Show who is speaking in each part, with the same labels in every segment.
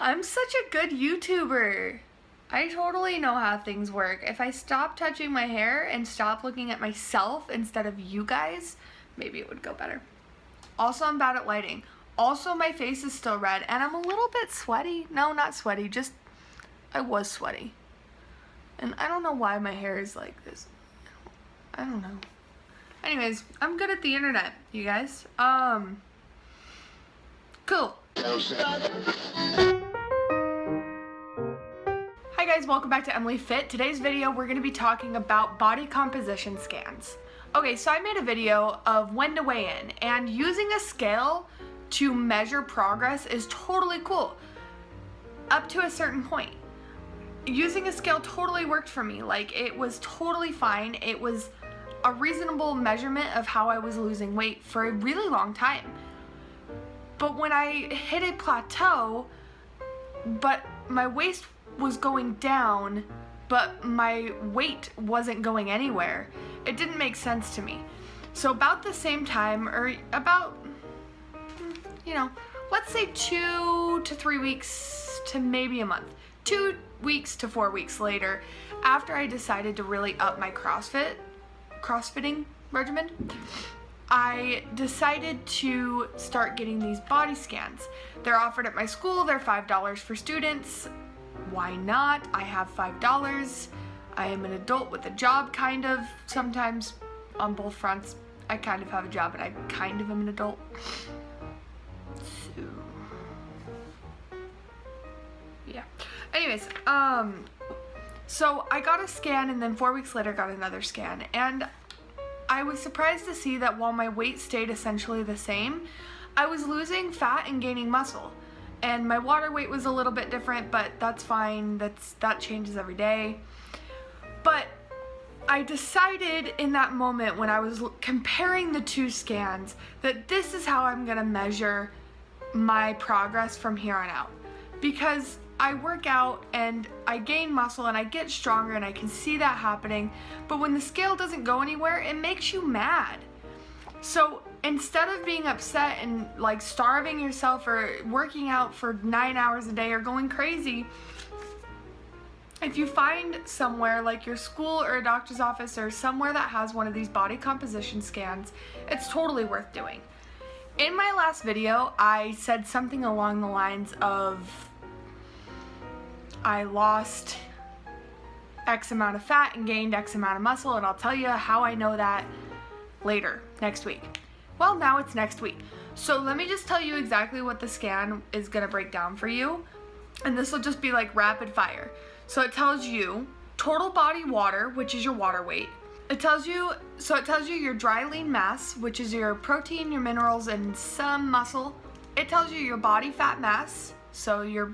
Speaker 1: I'm such a good YouTuber. I totally know how things work. If I stop touching my hair and stop looking at myself instead of you guys, maybe it would go better. Also, I'm bad at lighting. Also, my face is still red and I'm a little bit sweaty. No, not sweaty, just I was sweaty. And I don't know why my hair is like this. I don't know. Anyways, I'm good at the internet, you guys. Cool. Hi guys, welcome back to Emily Fit. Today's video, we're gonna be talking about body composition scans. Okay, so I made a video of when to weigh in, and using a scale to measure progress is totally cool, up to a certain point. Using a scale totally worked for me. Like, it was totally fine. It was a reasonable measurement of how I was losing weight for a really long time. But when I hit a plateau, but my waist was going down, but my weight wasn't going anywhere, it didn't make sense to me. So about the same time, or about, you know, let's say 2 to 3 weeks to maybe a month, 2 weeks to 4 weeks later, after I decided to really up my crossfitting regimen, I decided to start getting these body scans. They're offered at my school. They're $5 for students. Why not? I have $5. I am an adult with a job, kind of. Sometimes on both fronts. I kind of have a job and I kind of am an adult. So, yeah. Anyways, so I got a scan and then 4 weeks later got another scan, and I was surprised to see that while my weight stayed essentially the same, I was losing fat and gaining muscle. And my water weight was a little bit different, but that's fine. That changes every day. But I decided in that moment when I was comparing the two scans that this is how I'm gonna measure my progress from here on out. Because I work out and I gain muscle and I get stronger and I can see that happening, but when the scale doesn't go anywhere, it makes you mad. So instead of being upset and like starving yourself or working out for 9 hours a day or going crazy, if you find somewhere like your school or a doctor's office or somewhere that has one of these body composition scans, it's totally worth doing. In my last video, I said something along the lines of I lost X amount of fat and gained X amount of muscle, and I'll tell you how I know that later, next week. Well, now it's next week. So let me just tell you exactly what the scan is gonna break down for you, and this will just be like rapid fire. So it tells you total body water, which is your water weight. It tells you your dry lean mass, which is your protein, your minerals, and some muscle. It tells you your body fat mass, so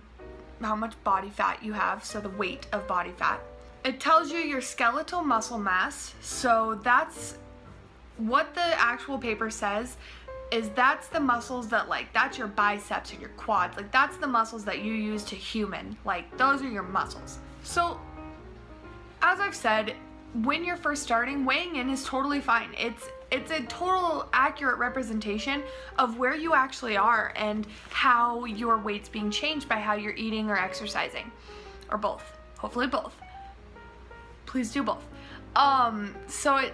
Speaker 1: how much body fat you have, so the weight of body fat. It tells you your skeletal muscle mass, so that's what the actual paper says, is that's the muscles that, like, that's your biceps and your quads, like that's the muscles that you use to human, like those are your muscles. So as I've said, when you're first starting, weighing in is totally fine. It's a total accurate representation of where you actually are and how your weight's being changed by how you're eating or exercising, or both. Hopefully both. Please do both. So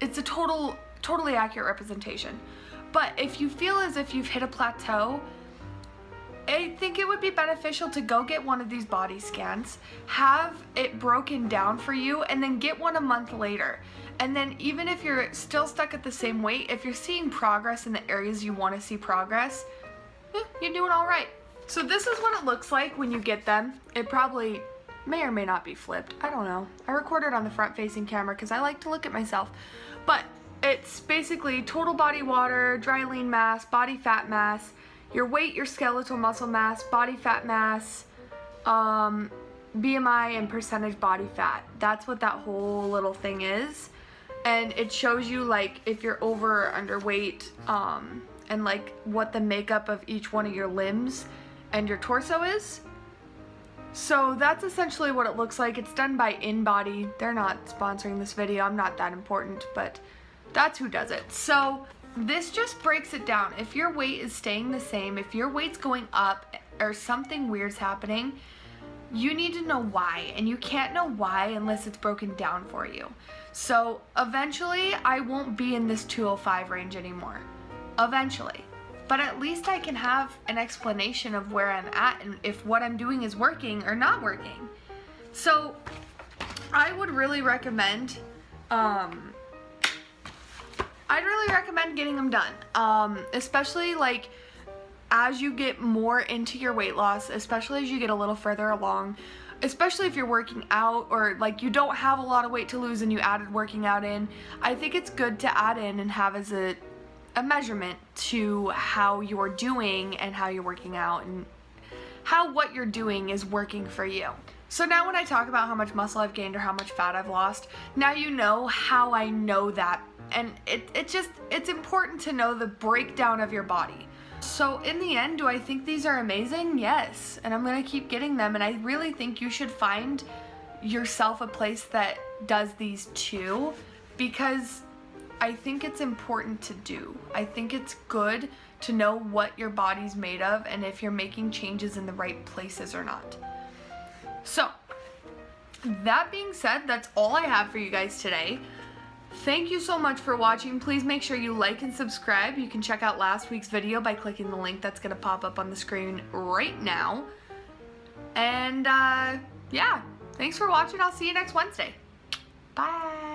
Speaker 1: it's a totally accurate representation. But if you feel as if you've hit a plateau, I think it would be beneficial to go get one of these body scans, have it broken down for you, and then get one a month later. And then even if you're still stuck at the same weight, if you're seeing progress in the areas you want to see progress, you're doing all right. So this is what it looks like when you get them. It probably may or may not be flipped. I don't know. I recorded on the front-facing camera because I like to look at myself. But it's basically total body water, dry lean mass, body fat mass, your weight, your skeletal muscle mass, body fat mass, BMI, and percentage body fat. That's what that whole little thing is. And it shows you like if you're over or underweight, and like what the makeup of each one of your limbs and your torso is. So that's essentially what it looks like. It's done by InBody. They're not sponsoring this video. I'm not that important, but that's who does it. So this just breaks it down. If your weight is staying the same, if your weight's going up or something weird's happening, you need to know why, and you can't know why unless it's broken down for you. So eventually I won't be in this 205 range anymore. Eventually. But at least I can have an explanation of where I'm at and if what I'm doing is working or not working. So I would really recommend, I'd really recommend getting them done. Especially like as you get more into your weight loss, especially as you get a little further along, especially if you're working out or like you don't have a lot of weight to lose and you added working out in, I think it's good to add in and have as a measurement to how you're doing and how you're working out and how what you're doing is working for you. So now when I talk about how much muscle I've gained or how much fat I've lost, now you know how I know that. And it's important to know the breakdown of your body. So in the end, do I think these are amazing? Yes. And I'm gonna keep getting them. And I really think you should find yourself a place that does these too, because I think it's important to do. I think it's good to know what your body's made of and if you're making changes in the right places or not. So, that being said, that's all I have for you guys today. Thank you so much for watching. Please make sure you like and subscribe. You can check out last week's video by clicking the link that's going to pop up on the screen right now. And yeah, thanks for watching. I'll see you next Wednesday. Bye.